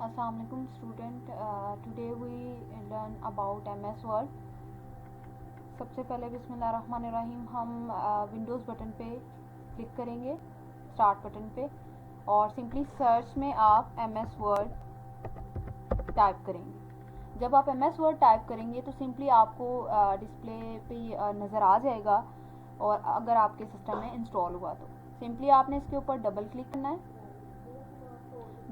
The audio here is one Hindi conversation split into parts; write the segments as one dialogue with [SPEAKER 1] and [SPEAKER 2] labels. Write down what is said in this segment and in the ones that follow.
[SPEAKER 1] Assalamualaikum student. Today we learn about MS Word. सबसे पहले बिस्मिल्लाहिर्रहमानिर्रहीम हम विंडोज़ बटन पे क्लिक करेंगे, स्टार्ट बटन पे, और सिंपली सर्च में आप MS Word टाइप करेंगे। जब आप MS Word टाइप करेंगे तो सिंपली आपको डिस्प्ले पे नज़र आ जाएगा, और अगर आपके सिस्टम में इंस्टॉल हुआ तो सिंपली आपने इसके ऊपर डबल क्लिक करना है।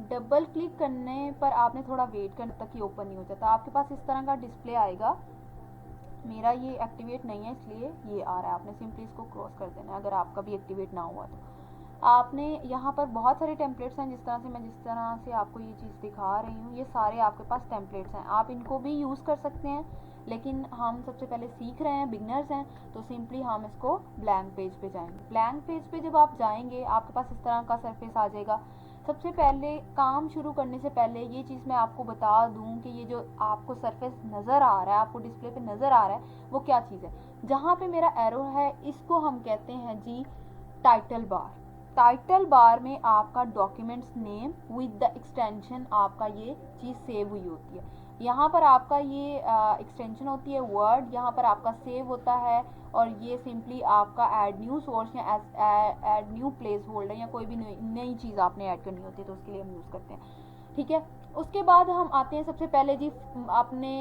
[SPEAKER 1] डबल क्लिक करने पर आपने थोड़ा वेट करने तक ये ओपन नहीं हो जाता। आपके पास इस तरह का डिस्प्ले आएगा। मेरा ये एक्टिवेट नहीं है इसलिए ये आ रहा है। आपने सिंपली इसको क्रॉस कर देना है अगर आपका भी एक्टिवेट ना हुआ तो। आपने यहाँ पर बहुत सारे टेम्पलेट्स हैं, जिस तरह से आपको ये चीज़ दिखा रही हूँ, ये सारे आपके पास टेम्पलेट्स हैं। आप इनको भी यूज़ कर सकते हैं, लेकिन हम सबसे पहले सीख रहे हैं, बिगनर्स हैं, तो सिंपली हम इसको ब्लैंक पेज पे जाएंगे। ब्लैंक पेज पे जब आप जाएंगे आपके पास इस तरह का सरफेस आ जाएगा। सबसे पहले काम शुरू करने से पहले ये चीज़ मैं आपको बता दूं कि ये जो आपको सरफेस नज़र आ रहा है, आपको डिस्प्ले पे नज़र आ रहा है, वो क्या चीज़ है। जहाँ पे मेरा एरो है इसको हम कहते हैं जी टाइटल बार। टाइटल बार में आपका documents name with the extension आपका ये चीज़ सेव हुई होती है। यहाँ पर आपका ये एक्सटेंशन होती है वर्ड, यहाँ पर आपका सेव होता है, और ये सिंपली आपका ऐड न्यू सोर्स या ऐड न्यू प्लेस होल्डर या कोई भी नई चीज़ आपने ऐड करनी होती है तो उसके लिए हम यूज़ करते हैं। ठीक है, उसके बाद हम आते हैं सबसे पहले जी अपने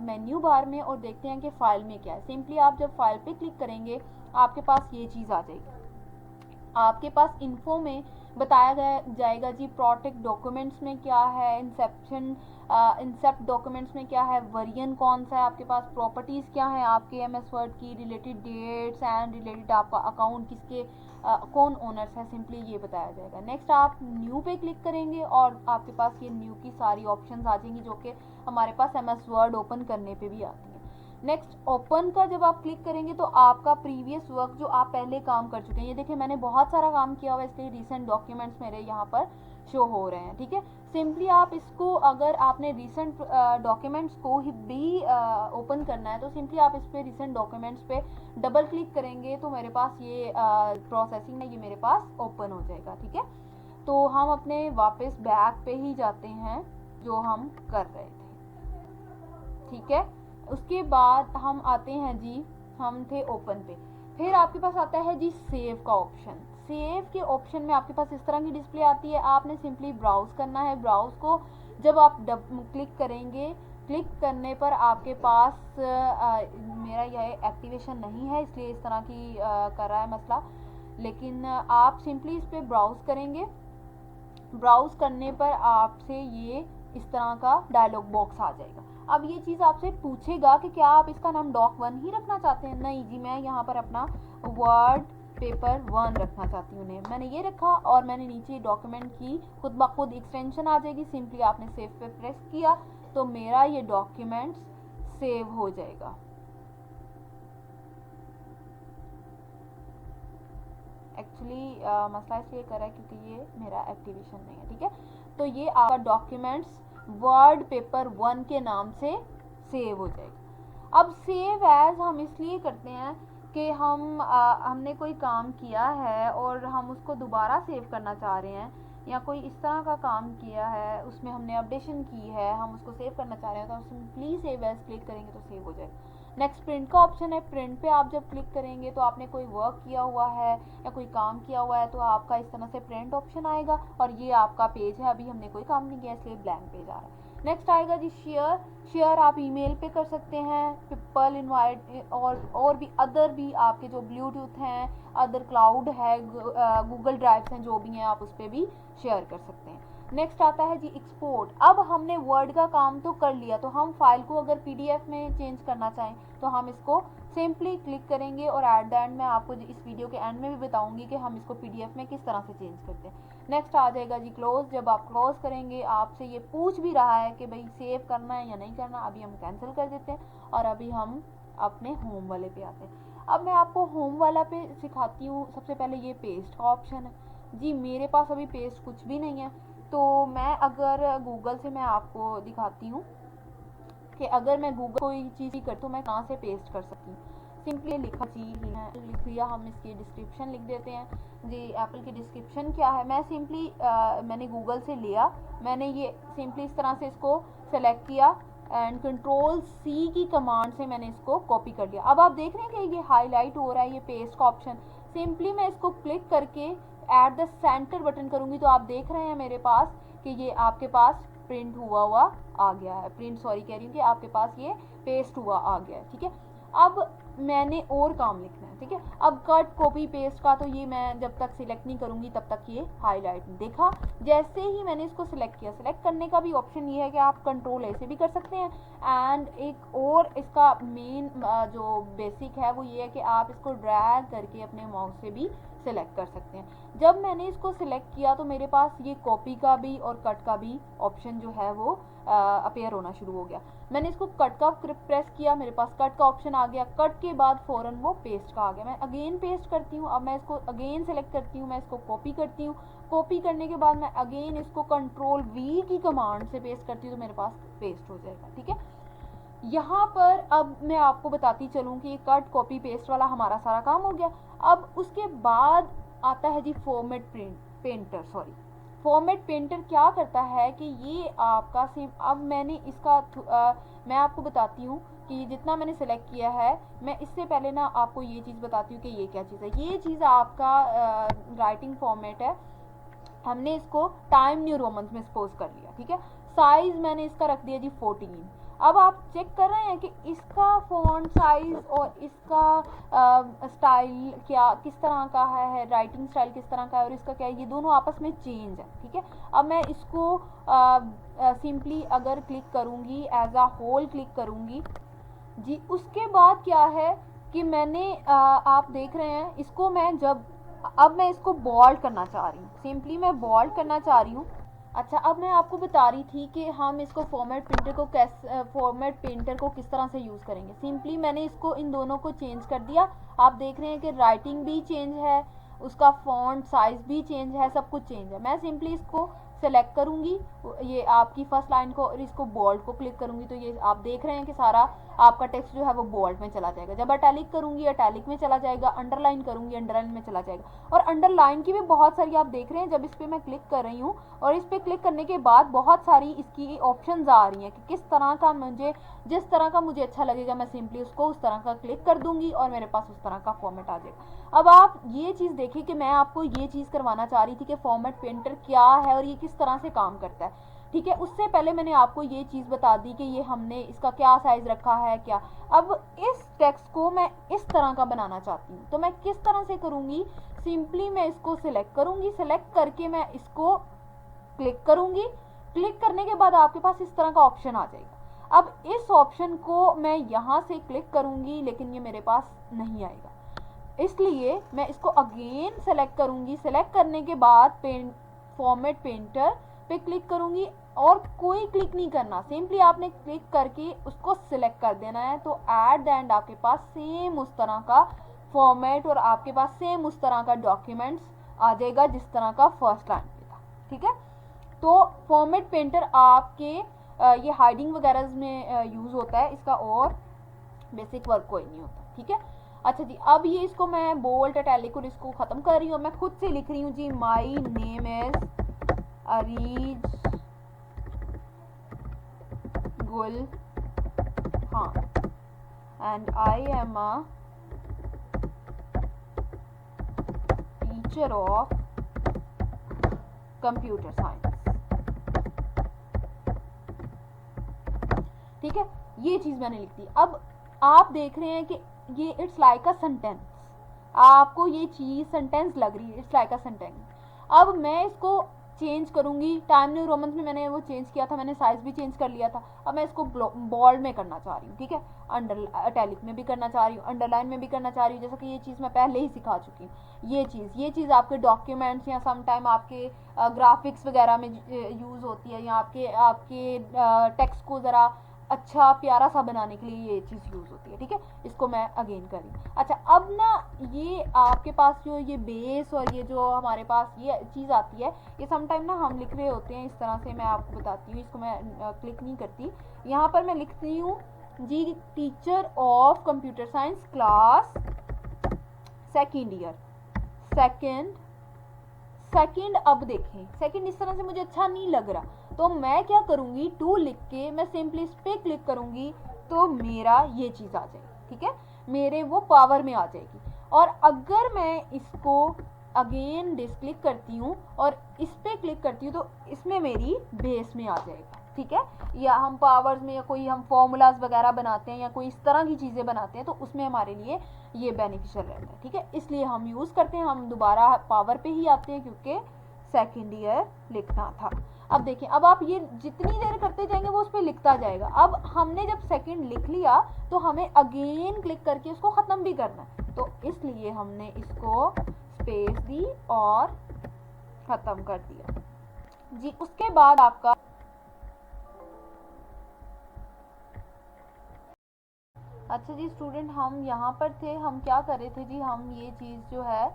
[SPEAKER 1] मेन्यू बार में और देखते हैं कि फ़ाइल में क्या है। सिंपली आप जब फाइल पे क्लिक करेंगे आपके पास ये चीज़ आ जाएगी। आपके पास इन्फो में बताया जाएगा जी प्रोटेक्ट डॉक्यूमेंट्स में क्या है, इंसेप्ट डॉक्यूमेंट्स में क्या है, वर्जन कौन सा है आपके पास, प्रॉपर्टीज़ क्या है आपके MS वर्ड की, रिलेटेड डेट्स एंड रिलेटेड आपका अकाउंट किसके कौन ओनर्स है, सिंपली ये बताया जाएगा। नेक्स्ट आप न्यू पे क्लिक करेंगे और आपके पास ये न्यू की सारी ऑप्शंस आ जाएंगी जो कि हमारे पास MS वर्ड ओपन करने पे भी आती है। नेक्स्ट ओपन का जब आप क्लिक करेंगे तो आपका प्रीवियस वर्क जो आप पहले काम कर चुके हैं, ये देखिए मैंने बहुत सारा काम किया हुआ है इसलिए रिसेंट डॉक्यूमेंट्स मेरे यहाँ पर शो हो रहे हैं। ठीक है, सिंपली आप इसको अगर आपने रिसेंट डॉक्यूमेंट्स को ही भी ओपन करना है तो सिंपली आप इस पर रिसेंट डॉक्यूमेंट्स पे डबल क्लिक करेंगे तो मेरे पास ये प्रोसेसिंग में ये मेरे पास ओपन हो जाएगा। ठीक है, तो हम अपने वापस बैक पे ही जाते हैं जो हम कर रहे थे। ठीक है, उसके बाद हम आते हैं जी, हम थे ओपन पे, फिर आपके पास आता है जी सेव का ऑप्शन। सेव के ऑप्शन में आपके पास इस तरह की डिस्प्ले आती है। आपने सिंपली ब्राउज करना है। ब्राउज को जब आप क्लिक करेंगे, क्लिक करने पर आपके पास मेरा यह एक्टिवेशन नहीं है इसलिए इस तरह की कर रहा है मसला, लेकिन आप सिंपली इस पर ब्राउज करेंगे। ब्राउज करने पर आपसे ये इस तरह का डायलॉग बॉक्स आ जाएगा। अब ये चीज़ आपसे पूछेगा कि क्या आप इसका नाम doc1 ही रखना चाहते हैं। नहीं जी, मैं यहाँ पर अपना वर्ड पेपर 1 रखना चाहती हूँ। मैंने ये रखा और मैंने नीचे डॉक्यूमेंट की खुद ब खुद एक्सटेंशन आ जाएगी। सिंपली आपने सेव पे प्रेस किया तो मेरा ये डॉक्यूमेंट्स सेव हो जाएगा। एक्चुअली मसला इसलिए कर रहा है क्योंकि ये मेरा एक्टिवेशन नहीं है। ठीक है, तो ये आपका डॉक्यूमेंट्स वर्ड पेपर 1 के नाम से सेव हो जाएगा। अब सेव एज हम इसलिए करते हैं कि हमने कोई काम किया है और हम उसको दोबारा सेव करना चाह रहे हैं, या कोई इस तरह का काम किया है उसमें हमने अपडेशन की है, हम उसको सेव करना चाह रहे हैं तो हम सिंपली सेव एज क्लिक करेंगे तो सेव हो जाएगा। नेक्स्ट प्रिंट का ऑप्शन है। प्रिंट पे आप जब क्लिक करेंगे तो आपने कोई वर्क किया हुआ है या कोई काम किया हुआ है तो आपका इस तरह से प्रिंट ऑप्शन आएगा, और ये आपका पेज है। अभी हमने कोई काम नहीं किया इसलिए ब्लैंक पेज आ रहा है। नेक्स्ट आएगा जी शेयर। शेयर आप ईमेल पे कर सकते हैं, पीपल इनवाइट, और भी अदर भी आपके जो ब्लूटूथ हैं, अदर क्लाउड है, गूगल ड्राइव्स हैं, जो भी हैं आप उस पर भी शेयर कर सकते हैं। नेक्स्ट आता है जी एक्सपोर्ट। अब हमने वर्ड का काम तो कर लिया, तो हम फाइल को अगर PDF में चेंज करना चाहें तो हम इसको सिंपली क्लिक करेंगे, और एट द एंड मैं आपको इस वीडियो के एंड में भी बताऊंगी कि हम इसको PDF में किस तरह से चेंज करते हैं। नेक्स्ट आ जाएगा जी क्लोज। जब आप क्लोज करेंगे आपसे ये पूछ भी रहा है कि भाई सेव करना है या नहीं करना। अभी हम कैंसिल कर देते हैं और अभी हम अपने होम वाले पे आते हैं। अब मैं आपको होम वाला पे सिखाती हूँ। सबसे पहले ये पेस्ट का ऑप्शन है जी, मेरे पास अभी पेस्ट कुछ भी नहीं है, तो मैं अगर गूगल से मैं आपको दिखाती हूँ कि अगर मैं गूगल कोई चीज़ कर तो मैं कहाँ से पेस्ट कर सकती हूँ। सिंपली लिखा जी लिख दिया, हम इसकी डिस्क्रिप्शन लिख देते हैं जी। एप्पल की डिस्क्रिप्शन क्या है, मैं सिंपली मैंने गूगल से लिया, मैंने ये सिंपली इस तरह से इसको सेलेक्ट किया एंड कंट्रोल सी की कमांड से मैंने इसको कॉपी कर लिया। अब आप देख रहे हैं कि ये हाईलाइट हो रहा है, ये पेस्ट का ऑप्शन। सिंपली मैं इसको क्लिक करके एट द सेंटर बटन करूंगी तो आप देख रहे हैं मेरे पास कि ये आपके पास प्रिंट हुआ आ गया है, प्रिंट सॉरी कह रही हूँ कि आपके पास ये पेस्ट हुआ आ गया है, ठीक है। अब मैंने और काम लिखना है, ठीक है। अब कट कॉपी पेस्ट का तो ये मैं जब तक सिलेक्ट नहीं करूंगी तब तक ये हाईलाइट देखा। जैसे ही मैंने इसको सिलेक्ट किया, सिलेक्ट करने का भी ऑप्शन ये है कि आप कंट्रोल ऐसे भी कर सकते हैं एंड एक और इसका मेन जो बेसिक है वो ये है कि आप इसको ड्रैग करके अपने माउस से भी सिलेक्ट कर सकते हैं। जब मैंने इसको सिलेक्ट किया तो मेरे पास ये कॉपी का भी और कट का भी ऑप्शन जो है वो अपेयर होना शुरू हो गया। मैंने इसको कट का प्रेस किया, मेरे पास कट का ऑप्शन आ गया, कट के बाद फौरन वो पेस्ट का आ गया। मैं अगेन पेस्ट करती हूँ, अब मैं इसको अगेन सेलेक्ट करती हूँ, मैं इसको कॉपी करती हूँ, कॉपी करने के बाद मैं अगेन इसको कंट्रोल वी की कमांड से पेस्ट करती हूँ तो मेरे पास पेस्ट हो जाएगा, ठीक है। यहाँ पर अब मैं आपको बताती चलूँ कि कट कॉपी पेस्ट वाला हमारा सारा काम हो गया। अब उसके बाद आता है जी format painter, sorry format painter क्या करता है कि ये आपका सिर्फ, अब मैंने इसका मैं आपको बताती हूँ कि जितना मैंने सेलेक्ट किया है, मैं इससे पहले ना आपको ये चीज़ बताती हूँ कि ये क्या चीज़ है। ये चीज़ आपका राइटिंग फॉर्मेट है, हमने इसको टाइम न्यू रोमन्स में सपोज कर लिया, ठीक है। साइज मैंने इसका रख दिया जी 14। अब आप चेक कर रहे हैं कि इसका फॉन्ट साइज और इसका स्टाइल क्या किस तरह का है, राइटिंग स्टाइल किस तरह का है और इसका क्या है, ये दोनों आपस में चेंज है, ठीक है। अब मैं इसको सिंपली अगर क्लिक करूँगी, एज अ होल क्लिक करूँगी जी, उसके बाद क्या है कि मैंने आप देख रहे हैं इसको मैं जब, अब मैं इसको बोल्ड करना चाह रही हूँ, सिंपली मैं बोल्ड करना चाह रही हूँ। अच्छा, अब मैं आपको बता रही थी कि हम इसको फॉर्मेट पेंटर को किस तरह से यूज़ करेंगे। सिंपली मैंने इसको इन दोनों को चेंज कर दिया, आप देख रहे हैं कि राइटिंग भी चेंज है, उसका फॉन्ट साइज भी चेंज है, सब कुछ चेंज है। मैं सिंपली इसको सेलेक्ट करूंगी, ये आपकी फर्स्ट लाइन को, और इसको बोल्ड को क्लिक करूंगी तो ये आप देख रहे हैं कि सारा आपका टेक्स्ट जो है वो बोल्ड में चला जाएगा। जब अटैलिक करूंगी अटैलिक में चला जाएगा, अंडरलाइन करूंगी अंडरलाइन में चला जाएगा। और अंडरलाइन की भी बहुत सारी आप देख रहे हैं, जब इस पर मैं क्लिक कर रही हूँ और इस पर क्लिक करने के बाद बहुत सारी इसकी ऑप्शंस आ रही हैं कि किस तरह का मुझे, जिस तरह का मुझे अच्छा लगेगा मैं सिंपली उसको उस तरह का क्लिक कर दूंगी और मेरे पास उस तरह का फॉर्मेट आ जाएगा। अब आप ये चीज़ देखिए कि मैं आपको ये चीज़ करवाना चाह रही थी कि फॉर्मेट पेंटर क्या है और ये किस तरह से काम करता है, ठीक है। उससे पहले मैंने आपको ये चीज़ बता दी कि ये हमने इसका क्या साइज रखा है क्या। अब इस टेक्स्ट को मैं इस तरह का बनाना चाहती हूँ तो मैं किस तरह से करूँगी, सिंपली मैं इसको सिलेक्ट करूँगी, सिलेक्ट करके मैं इसको क्लिक करूँगी, क्लिक करने के बाद आपके पास इस तरह का ऑप्शन आ जाएगा। अब इस ऑप्शन को मैं यहाँ से क्लिक करूँगी लेकिन ये मेरे पास नहीं आएगा, इसलिए मैं इसको अगेन सेलेक्ट करूँगी, सेलेक्ट करने के बाद फॉर्मेट पेंटर पे क्लिक करूँगी और कोई क्लिक नहीं करना, सिंपली आपने क्लिक करके उसको सिलेक्ट कर देना है। तो एट द एंड आपके पास सेम उस तरह का फॉर्मेट और आपके पास सेम उस तरह का डॉक्यूमेंट्स आ जाएगा जिस तरह का फर्स्ट लाइन पे था, ठीक है। तो फॉर्मेट पेंटर आपके ये हाइडिंग वगैरह में यूज़ होता है, इसका और बेसिक वर्क कोई नहीं होता, ठीक है। अच्छा जी, अब ये इसको मैं बोल्ड इटैलिक और इसको ख़त्म कर रही हूँ, मैं खुद से लिख रही हूँ जी, माई नेम इज़ अरीज गुल हाँ and I am a teacher of computer science, ठीक है। ये चीज़ मैंने लिख दी। अब आप देख रहे हैं कि ये इट्स लाइक अ सेंटेंस, आपको ये चीज़ सेंटेंस लग रही है, इट्स लाइक अ सेंटेंस। अब मैं इसको चेंज करूँगी, टाइम न्यू रोमन्स में मैंने वो चेंज किया था, मैंने साइज भी चेंज कर लिया था। अब मैं इसको बोल्ड में करना चाह रही हूँ, ठीक है, इटैलिक में भी करना चाह रही हूँ, अंडरलाइन में भी करना चाह रही हूँ, जैसा कि ये चीज़ मैं पहले ही सिखा चुकी हूँ। ये चीज़ आपके डॉक्यूमेंट्स या समटाइम आपके ग्राफिक्स वगैरह में यूज़ होती है, या आपके टेक्स्ट को ज़रा अच्छा प्यारा सा बनाने के लिए ये चीज़ यूज़ होती है, ठीक है। इसको मैं अगेन कर रही हूँ। अच्छा, अब ना ये आपके पास जो ये बेस और ये जो हमारे पास ये चीज़ आती है, ये समटाइम ना हम लिख रहे होते हैं इस तरह से, मैं आपको बताती हूँ, इसको मैं क्लिक नहीं करती, यहाँ पर मैं लिखती हूँ जी teacher of computer science class second year. Second अब देखें, सेकंड इस तरह से मुझे अच्छा नहीं लग रहा, तो मैं क्या करूंगी, टू लिख के मैं सिंपली इस पे क्लिक करूंगी तो मेरा ये चीज आ जाएगी, ठीक है, मेरे वो पावर में आ जाएगी। और अगर मैं इसको अगेन डिसक्लिक करती हूँ और इस पे क्लिक करती हूँ तो इसमें मेरी बेस में आ जाएगा, ठीक है। या हम पावर्स में या कोई हम फॉर्मूलाज वगैरह बनाते हैं या कोई इस तरह की चीज़ें बनाते हैं तो उसमें हमारे लिए ये बेनिफिशियल रहता है, ठीक है, इसलिए हम यूज़ करते हैं। हम दोबारा पावर पे ही आते हैं क्योंकि सेकेंड ईयर लिखना था। अब देखिए, अब आप ये जितनी देर करते जाएंगे वो उस पर लिखता जाएगा। अब हमने जब सेकेंड लिख लिया तो हमें अगेन क्लिक करके उसको ख़त्म भी करना है, तो इसलिए हमने इसको स्पेस दी और ख़त्म कर दिया जी। उसके बाद आपका अच्छा जी स्टूडेंट, हम यहाँ पर थे, हम क्या कर रहे थे जी, हम ये चीज़ जो है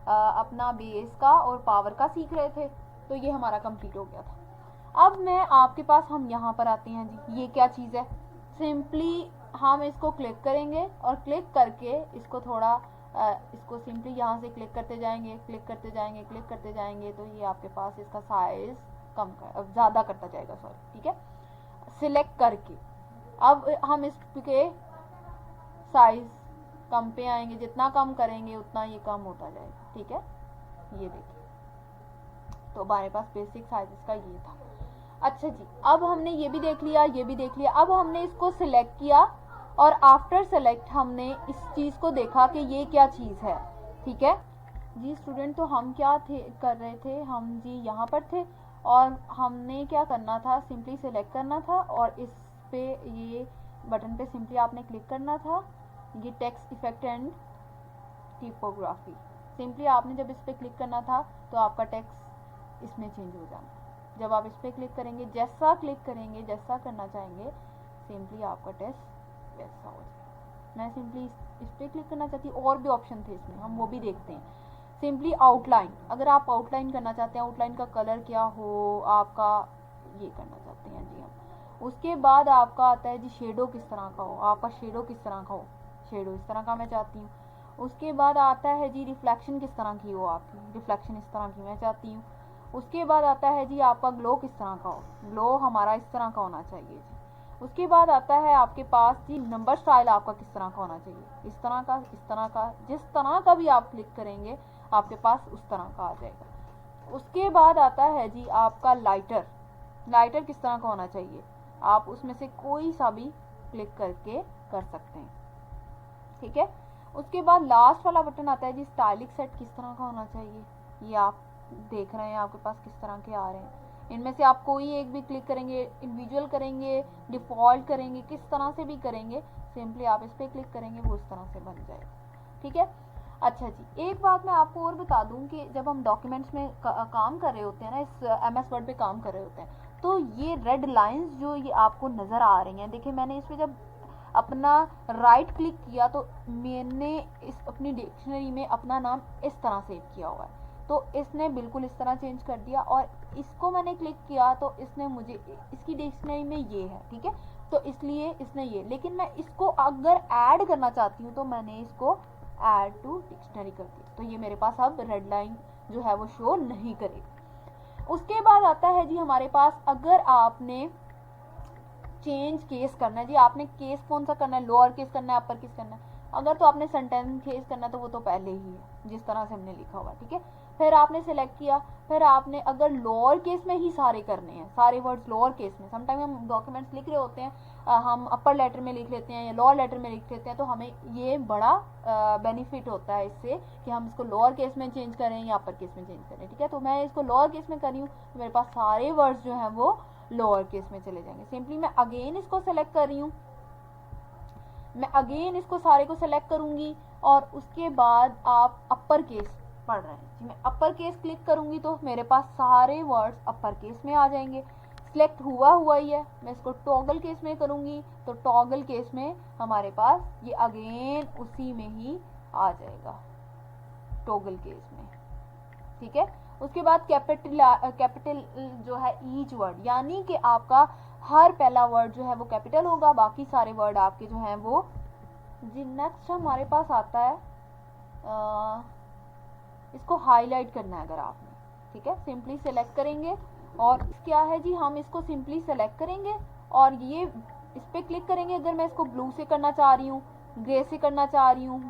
[SPEAKER 1] अपना बेस का और पावर का सीख रहे थे, तो ये हमारा कंप्लीट हो गया था। अब मैं आपके पास, हम यहाँ पर आते हैं जी, ये क्या चीज़ है, सिंपली हम इसको क्लिक करेंगे और क्लिक करके इसको थोड़ा इसको सिंपली यहाँ से क्लिक करते जाएंगे, क्लिक करते जाएंगे, क्लिक करते जाएंगे, तो ये आपके पास इसका साइज़ कम कर ज़्यादा करता जाएगा, सॉरी, ठीक है, सिलेक्ट करके। अब हम इसके साइज कम पे आएंगे, जितना कम करेंगे उतना ये कम होता जाएगा, ठीक है, ये देखिए, तो हमारे पास बेसिक साइज का ये था। अच्छा जी, अब हमने ये भी देख लिया, ये भी देख लिया, अब हमने इसको सिलेक्ट किया और आफ्टर सेलेक्ट हमने इस चीज़ को देखा कि ये क्या चीज़ है, ठीक है जी स्टूडेंट। तो हम क्या कर रहे थे, हम जी यहाँ पर थे और हमने क्या करना था, सिंपली सिलेक्ट करना था और इस पे ये बटन पे सिंपली आपने क्लिक करना था, ये text effect and typography, simply आपने जब इस पे क्लिक करना था तो आपका टेक्स्ट इसमें चेंज हो जाना। जब आप इस पे क्लिक करेंगे, जैसा क्लिक करेंगे, जैसा करना चाहेंगे, सिंपली आपका टेक्स्ट वैसा हो जाएगा। मैं सिंपली इस पे क्लिक करना चाहती हूँ, और भी ऑप्शन थे इसमें, हम वो भी देखते हैं। सिंपली आउटलाइन, अगर आप आउटलाइन करना चाहते हैं, आउटलाइन का कलर क्या हो आपका, ये करना चाहते हैं जी हम। उसके बाद आपका आता है जी शेडो किस तरह का हो, आपका शेडो किस तरह का हो, शेडो इस तरह का मैं चाहती हूँ। उसके बाद आता है जी रिफ्लेक्शन किस तरह की हो आपकी, रिफ्लेक्शन इस तरह की मैं चाहती हूँ। उसके बाद आता है जी आपका ग्लो किस तरह का हो, ग्लो हमारा इस तरह का होना चाहिए जी। उसके बाद आता है आपके पास जी नंबर स्टाइल आपका किस तरह का होना चाहिए, इस तरह का, इस तरह का, जिस तरह का भी आप क्लिक करेंगे आपके पास उस तरह का आ जाएगा। उसके बाद आता है जी आपका लाइटर, लाइटर किस तरह का होना चाहिए, आप उसमें से कोई सा भी क्लिक करके कर सकते हैं, ठीक है। उसके बाद लास्ट वाला बटन आता है जी स्टाइलिक सेट किस तरह का होना चाहिए, ये आप देख रहे हैं आपके पास किस तरह के आ रहे हैं। इनमें से आप कोई एक भी क्लिक करेंगे, इंडिविजुअल करेंगे, डिफ़ॉल्ट करेंगे, किस तरह से भी करेंगे, सिंपली आप इस पर क्लिक करेंगे वो इस तरह से बन जाएगा, ठीक है। अच्छा जी, एक बात मैं आपको और बता दूं कि जब हम डॉक्यूमेंट्स में काम कर रहे होते हैं ना, इस MS वर्ड पे काम कर रहे होते हैं, तो ये रेड लाइंस जो ये आपको नज़र आ रही हैं, देखिए मैंने इस पर जब अपना राइट क्लिक किया तो मैंने इस अपनी डिक्शनरी में अपना नाम इस तरह सेव किया हुआ है, तो इसने बिल्कुल इस तरह चेंज कर दिया। और इसको मैंने क्लिक किया तो इसने मुझे इसकी डिक्शनरी में ये है, ठीक है, तो इसलिए इसने ये, लेकिन मैं इसको अगर ऐड करना चाहती हूँ तो मैंने इसको ऐड टू डिक्शनरी कर दिया, तो ये मेरे पास अब रेड लाइन जो है वो शो नहीं करेगा। उसके बाद आता है जी हमारे पास, अगर आपने चेंज केस करना है जी, आपने केस कौन सा करना है, लोअर केस करना है, अपर केस करना है, अगर तो आपने सेंटेंस केस करना है तो वो तो पहले ही है जिस तरह से हमने लिखा हुआ, ठीक है। फिर आपने सेलेक्ट किया, फिर आपने अगर लोअर केस में ही सारे करने हैं, सारे वर्ड्स लोअर केस में, समटाइम हम डॉक्यूमेंट्स लिख रहे होते हैं, हम अपर लेटर में लिख लेते हैं या लोअर लेटर में लिख लेते हैं, तो हमें ये बड़ा बेनिफिट होता है इससे कि हम इसको लोअर केस में चेंज करें या अपर केस में चेंज करें, ठीक है। तो मैं इसको लोअर केस में कर रही हूँ, तो मेरे पास सारे वर्ड्स जो हैं वो लोअर केस में चले जाएंगे। सिंपली मैं अगेन इसको सेलेक्ट कर रही हूँ, मैं अगेन इसको सारे को सेलेक्ट करूंगी और उसके बाद आप अपर केस पढ़ रहे हैं, मैं अपर केस क्लिक करूंगी तो मेरे पास सारे वर्ड्स अपर केस में आ जाएंगे। सिलेक्ट हुआ ही है, मैं इसको टॉगल केस में करूंगी तो टॉगल केस में हमारे पास ये अगेन उसी में ही आ जाएगा, टॉगल केस में, ठीक है। उसके बाद कैपिटल जो है ईच वर्ड, यानी कि आपका हर पहला वर्ड जो है वो कैपिटल होगा, बाकी सारे वर्ड आपके जो हैं वो जी। नेक्स्ट हमारे पास आता है इसको हाईलाइट करना है अगर आपने, ठीक है। सिंपली सेलेक्ट करेंगे और क्या है जी, हम इसको सिंपली सेलेक्ट करेंगे और ये इस पर क्लिक करेंगे। अगर मैं इसको ब्लू से करना चाह रही हूँ, ग्रे से करना चाह रही हूँ,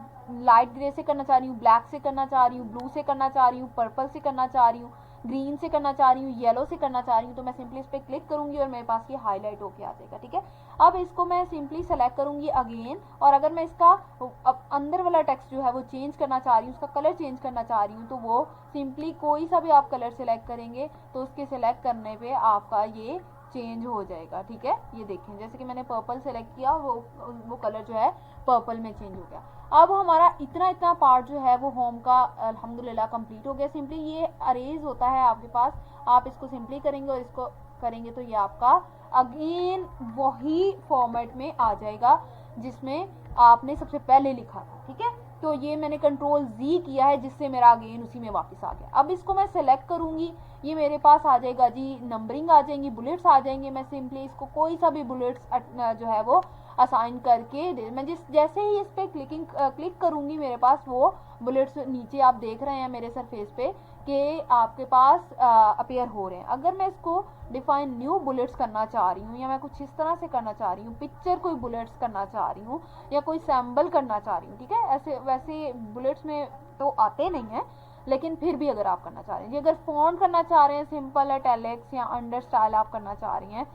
[SPEAKER 1] लाइट ग्रे से करना चाह रही हूँ, ब्लैक से करना चाह रही हूँ, ब्लू से करना चाह रही हूँ, पर्पल से करना चाह रही हूँ, ग्रीन से करना चाह रही हूँ, येलो से करना चाह रही हूँ, तो मैं सिंपली इस पर क्लिक करूंगी और मेरे पास ये हाईलाइट होके आ जाएगा, ठीक है। अब इसको मैं सिंपली सेलेक्ट करूंगी अगेन, और अगर मैं इसका अब अंदर वाला टेक्स्ट जो है वो चेंज करना चाह रही हूँ, उसका कलर चेंज करना चाह रही हूँ, तो वो सिंपली कोई सा भी आप कलर सेलेक्ट करेंगे तो उसके सेलेक्ट करने पे आपका ये चेंज हो जाएगा, ठीक है। ये देखें, जैसे कि मैंने पर्पल सेलेक्ट किया, वो कलर जो है पर्पल में चेंज हो गया। अब हमारा इतना पार्ट जो है वो होम का अल्हम्दुलिल्लाह कंप्लीट हो गया। सिंपली ये अरेज होता है आपके पास, आप इसको सिंपली करेंगे और इसको करेंगे तो ये आपका अगेन वही फॉर्मेट में आ जाएगा जिसमें आपने सबसे पहले लिखा था, ठीक है। तो ये मैंने कंट्रोल Z किया है जिससे मेरा अगेन उसी में वापस आ गया। अब इसको मैं सेलेक्ट करूंगी, ये मेरे पास आ जाएगा जी, नंबरिंग आ जाएंगी, बुलेट्स आ जाएंगे। मैं सिंपली इसको कोई सा भी बुलेट्स जो है वो असाइन करके मैं जैसे ही इस पर क्लिक करूंगी मेरे पास वो बुलेट्स नीचे आप देख रहे हैं मेरे सरफेस पे कि आपके पास अपीयर हो रहे हैं। अगर मैं इसको डिफाइन न्यू बुलेट्स करना चाह रही हूँ या मैं कुछ इस तरह से करना चाह रही हूँ, पिक्चर कोई बुलेट्स करना चाह रही हूँ या कोई सैम्बल करना चाह रही हूँ, ठीक है। ऐसे वैसे बुलेट्स में तो आते नहीं हैं, लेकिन फिर भी अगर आप करना चाह रहे हैं, अगर फॉन्ट करना चाह रहे हैं, सिंपल इटैलिक्स या अंडर स्टाइल आप करना चाह रही हैं,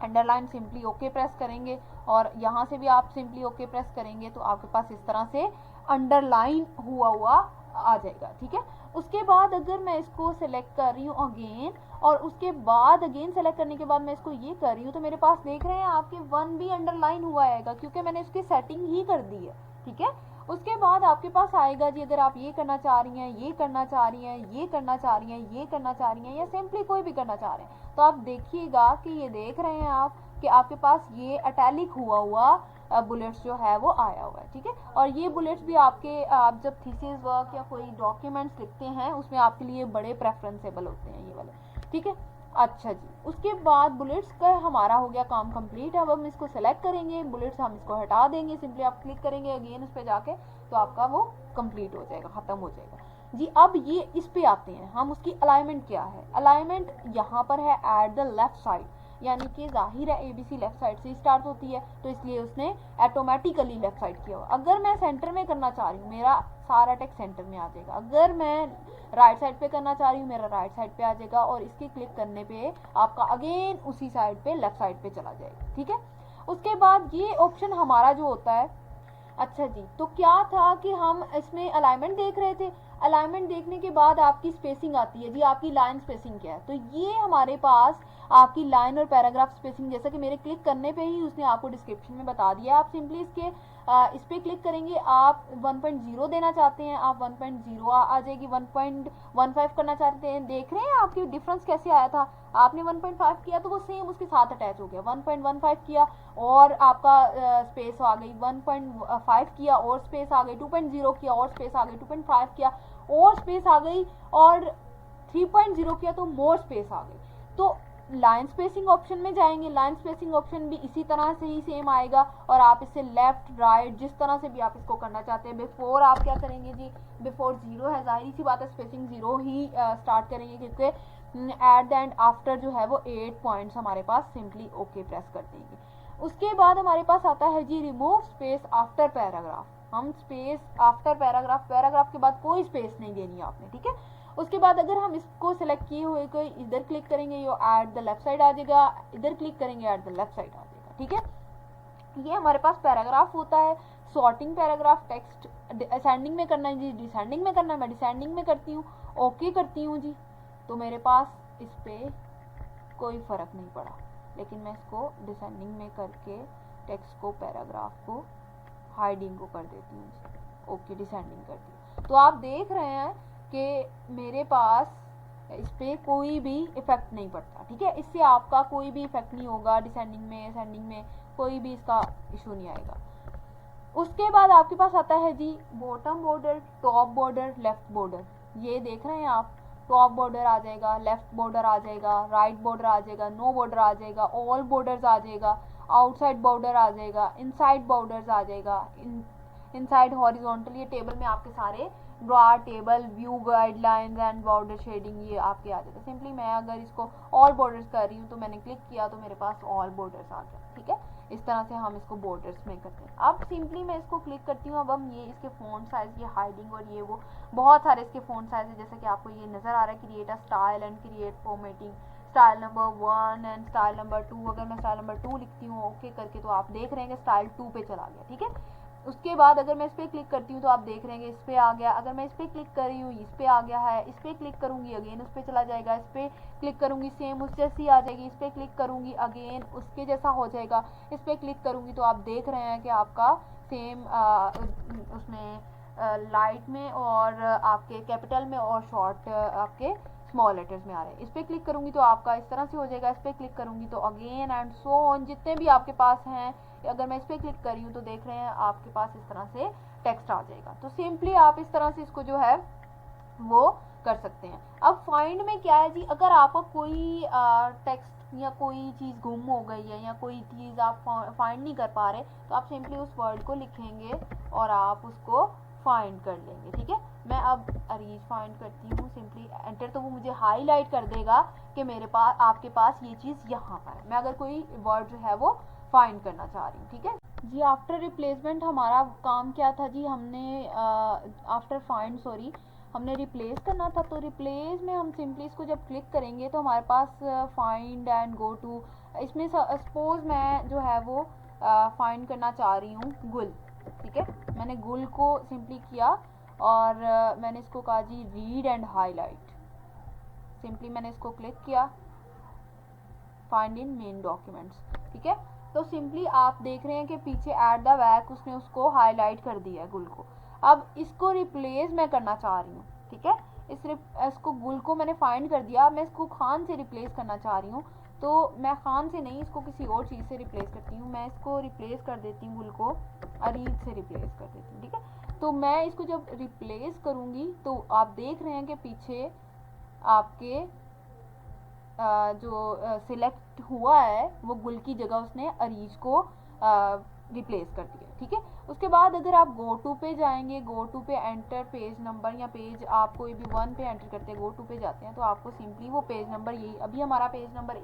[SPEAKER 1] अंडरलाइन सिंपली ओके प्रेस करेंगे और यहाँ से भी आप सिंपली ओके प्रेस करेंगे तो आपके पास इस तरह से अंडरलाइन हुआ आ जाएगा, ठीक है। उसके बाद अगर मैं इसको सेलेक्ट कर रही हूँ अगेन और उसके बाद अगेन सेलेक्ट करने के बाद मैं इसको ये कर रही हूँ तो मेरे पास देख रहे हैं आपके 1 भी अंडरलाइन हुआ आएगा क्योंकि मैंने इसकी सेटिंग ही कर दी है, ठीक है। उसके बाद आपके पास आएगा जी, अगर आप ये करना चाह रही हैं, ये करना चाह रही हैं, ये करना चाह रही हैं, ये करना चाह रही हैं या सिंपली कोई भी करना चाह रहे हैं, तो आप देखिएगा कि ये देख रहे हैं आप कि आपके पास ये अटैलिक हुआ बुलेट्स जो है वो आया हुआ है, ठीक है। और ये बुलेट्स भी आपके आप जब थीसिस वर्क या कोई डॉक्यूमेंट्स लिखते हैं उसमें आपके लिए बड़े प्रेफरेंसेबल होते हैं ये वाले, ठीक है। अच्छा जी, उसके बाद बुलेट्स का हमारा हो गया काम कंप्लीट। अब हम इसको सेलेक्ट करेंगे, बुलेट्स हम इसको हटा देंगे, सिंपली आप क्लिक करेंगे अगेन उस पर जाके तो आपका वो कंप्लीट हो जाएगा, खत्म हो जाएगा जी। अब ये इस पे आते हैं हम, उसकी अलाइनमेंट क्या है। अलाइनमेंट यहाँ पर है एट द लेफ्ट साइड, यानी कि जाहिर है ABC लेफ्ट साइड से स्टार्ट होती है तो इसलिए उसने ऑटोमेटिकली लेफ्ट साइड किया हुआ। अगर मैं सेंटर में करना चाह रही हूँ मेरा सारा टेक्स्ट सेंटर में आ जाएगा, अगर मैं राइट साइड पे करना चाह रही हूँ मेरा राइट साइड पे आ जाएगा और इसके क्लिक करने पे आपका अगेन उसी साइड पे लेफ्ट साइड पे चला जाएगा, ठीक है। उसके बाद ये ऑप्शन हमारा जो होता है, अच्छा जी, तो क्या था कि हम इसमें अलाइनमेंट देख रहे थे, अलाइनमेंट देखने के बाद आपकी स्पेसिंग आती है जी, आपकी लाइन स्पेसिंग क्या है। तो ये हमारे पास आपकी लाइन और पैराग्राफ स्पेसिंग, जैसा कि मेरे क्लिक करने पे ही उसने आपको डिस्क्रिप्शन में बता दिया। आप सिंपली इस पे क्लिक करेंगे, आप 1.0 देना चाहते हैं आप 1.0 आ जाएगी, 1.15 करना चाहते हैं। देख रहे हैं आपकी डिफरेंस कैसे आया था, आपने 1.5 किया तो वो सेम उसके साथ अटैच हो गया, 1.15 किया और आपका स्पेस आ गई, 1.5 किया और स्पेस आ गई, 2.0 किया और स्पेस आ गई, 2.5 किया और स्पेस आ गई और 3.0 किया तो मोर स्पेस आ गई। तो लाइन स्पेसिंग ऑप्शन में जाएंगे, लाइन स्पेसिंग ऑप्शन भी इसी तरह से ही सेम आएगा और आप इससे लेफ्ट राइट जिस तरह से भी आप इसको करना चाहते हैं। बिफोर आप क्या करेंगे जी, बिफोर 0 है, जाहिर सी बात है स्पेसिंग 0 ही स्टार्ट करेंगे क्योंकि एट द एंड आफ्टर जो है वो 8 पॉइंट्स हमारे पास, सिंपली ओके प्रेस कर देंगे। उसके बाद हमारे पास आता है जी रिमूव स्पेस आफ्टर पैराग्राफ। हम स्पेस आफ्टर पैराग्राफ के बाद कोई स्पेस नहीं देनी आपने, ठीक है। उसके बाद अगर हम इसको सेलेक्ट किए हुए कोई इधर क्लिक करेंगे ये एट द लेफ्ट साइड आ जाएगा, इधर क्लिक करेंगे एट द लेफ्ट साइड आ जाएगा, ठीक है। ये हमारे पास पैराग्राफ होता है। सॉर्टिंग पैराग्राफ, टेक्स्ट असेंडिंग में करना है जी, डिसेंडिंग में करना है, मैं डिसेंडिंग में करती हूँ, ओके करती हूँ जी, तो मेरे पास इस पर कोई फ़र्क नहीं पड़ा। लेकिन मैं इसको डिसेंडिंग में करके टेक्स्ट को, पैराग्राफ को, हाइडिंग को कर देती हूँ जी, ओके डिसेंडिंग कर दी। तो आप देख रहे हैं कि मेरे पास इस पर कोई भी इफेक्ट नहीं पड़ता, ठीक है। इससे आपका कोई भी इफेक्ट नहीं होगा, डिसेंडिंग में असेंडिंग में कोई भी इसका इशू नहीं आएगा। उसके बाद आपके पास आता है जी bottom border, top border, left border. ये देख रहे हैं आप, टॉप बॉर्डर आ जाएगा, लेफ्ट बॉर्डर आ जाएगा, राइट बॉर्डर आ जाएगा, नो बॉर्डर आ जाएगा, ऑल बॉर्डर्स आ जाएगा, आउटसाइड बॉर्डर आ जाएगा, इनसाइड बॉर्डर्स आ जाएगा, इनसाइड हॉरिजॉन्टल। ये टेबल में आपके सारे draw table, view guidelines and border shading ये आपके आ जाएगा। सिंपली मैं अगर इसको ऑल बॉर्डर्स कर रही हूँ तो मैंने क्लिक किया तो मेरे पास ऑल बॉर्डर्स आ गया। ठीक है, इस तरह से हम इसको बॉर्डर्स में करते हैं। अब सिंपली मैं इसको क्लिक करती हूँ। अब हम ये इसके फ़ॉन्ट साइज़, ये हाइडिंग और ये वो बहुत सारे इसके फ़ॉन्ट साइज़ है, जैसे कि आपको ये नज़र आ रहा है, create a style and create formatting, style number 1 and style number 2। अगर मैं स्टाइल नंबर 2 लिखती हूँ ओके करके तो आप देख रहे हैं कि स्टाइल 2 पे चला गया। ठीक है, उसके बाद अगर मैं इस पर क्लिक करती हूँ तो आप देख रहे हैं कि इस पर आ गया। अगर मैं इस पर क्लिक कर रही हूँ इस पर आ गया है, इस पर क्लिक करूँगी अगेन उस पर चला जाएगा, इस पर क्लिक करूँगी सेम उस जैसी आ जाएगी, इस पर क्लिक करूँगी अगेन उसके जैसा हो जाएगा, इस पर क्लिक करूँगी तो आप देख रहे हैं कि आपका सेम उसमें लाइट में और आपके कैपिटल में और शॉर्ट आपके स्मॉल लेटर्स में आ रहे हैं। इस पर क्लिक करूँगी तो आपका इस तरह से हो जाएगा, इस पर क्लिक करूँगी तो अगेन एंड सो ऑन जितने भी आपके पास हैं। अगर मैं इस पर क्लिक कर रही हूँ तो देख रहे हैं आपके पास इस तरह से टेक्स्ट आ जाएगा। तो सिंपली आप इस तरह से इसको जो है वो कर सकते हैं। अब फाइंड में क्या है जी, अगर आपका कोई टेक्स्ट या कोई चीज़ गुम हो गई है या कोई चीज़ आप फाइंड नहीं कर पा रहे तो आप सिंपली उस वर्ड को लिखेंगे और आप उसको फाइंड कर लेंगे। ठीक है, मैं अब अरीज फाइंड करती हूँ, सिंपली एंटर, तो वो मुझे हाईलाइट कर देगा कि मेरे पास आपके पास ये चीज़ यहाँ पर है। मैं अगर कोई वर्ड जो है वो फाइंड करना चाह रही हूँ। ठीक है जी, आफ्टर रिप्लेसमेंट हमारा काम क्या था जी, हमने आफ्टर फाइंड सॉरी हमने रिप्लेस करना था। तो रिप्लेस में हम सिंपली इसको जब क्लिक करेंगे तो हमारे पास फाइंड एंड गो टू, इसमें सपोज मैं जो है वो फाइंड करना चाह रही हूँ गुल। ठीक है, मैंने गुल को सिंपली किया और मैंने इसको कहा जी रीड एंड हाईलाइट। सिंपली मैंने इसको क्लिक किया, फाइंड इन मेन डॉक्यूमेंट्स। ठीक है, तो सिंपली आप देख रहे हैं कि पीछे एट द बैक उसने उसको हाईलाइट कर दिया है गुल को। अब इसको रिप्लेस मैं करना चाह रही हूँ। ठीक है, इसको गुल को मैंने फाइंड कर दिया, मैं इसको खान से रिप्लेस करना चाह रही हूँ। तो मैं खान से नहीं, इसको किसी और चीज़ से रिप्लेस करती हूँ। मैं इसको रिप्लेस कर देती हूँ, गुल को अरीज से रिप्लेस कर देती हूँ। ठीक है, तो मैं इसको जब रिप्लेस करूँगी तो आप देख रहे हैं कि पीछे आपके जो सिलेक्ट हुआ है वो गुल की जगह उसने अरीज को रिप्लेस कर दिया। ठीक है, उसके बाद अगर आप गो टू पे जाएंगे, गो टू पे एंटर पेज नंबर या पेज आप कोई भी 1 पे एंटर करते हैं, गो टू पे जाते हैं तो आपको सिंपली वो पेज नंबर, यही अभी हमारा पेज नंबर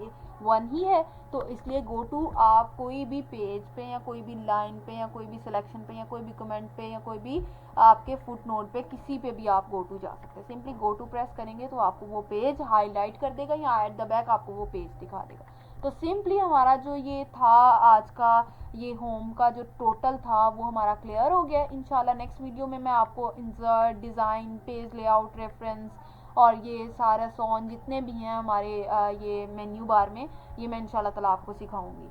[SPEAKER 1] 1 ही है तो इसलिए गो टू आप कोई भी पेज पे या कोई भी लाइन पे या कोई भी सिलेक्शन पे या कोई भी कमेंट पे या कोई भी आपके फुट नोट पे किसी पे भी आप गो टू जा सकते हैं। सिंपली गो टू प्रेस करेंगे तो आपको वो पेज हाईलाइट कर देगा या एट द बैक आपको वो पेज दिखा देगा। तो सिंपली हमारा जो ये था आज का ये होम का जो टोटल था वो हमारा क्लियर हो गया। इंशाल्लाह नेक्स्ट वीडियो में मैं आपको insert, design, page layout, reference और ये सारा सॉन जितने भी हैं हमारे ये मेन्यू बार में, ये मैं इंशाल्लाह ताला आपको सिखाऊंगी।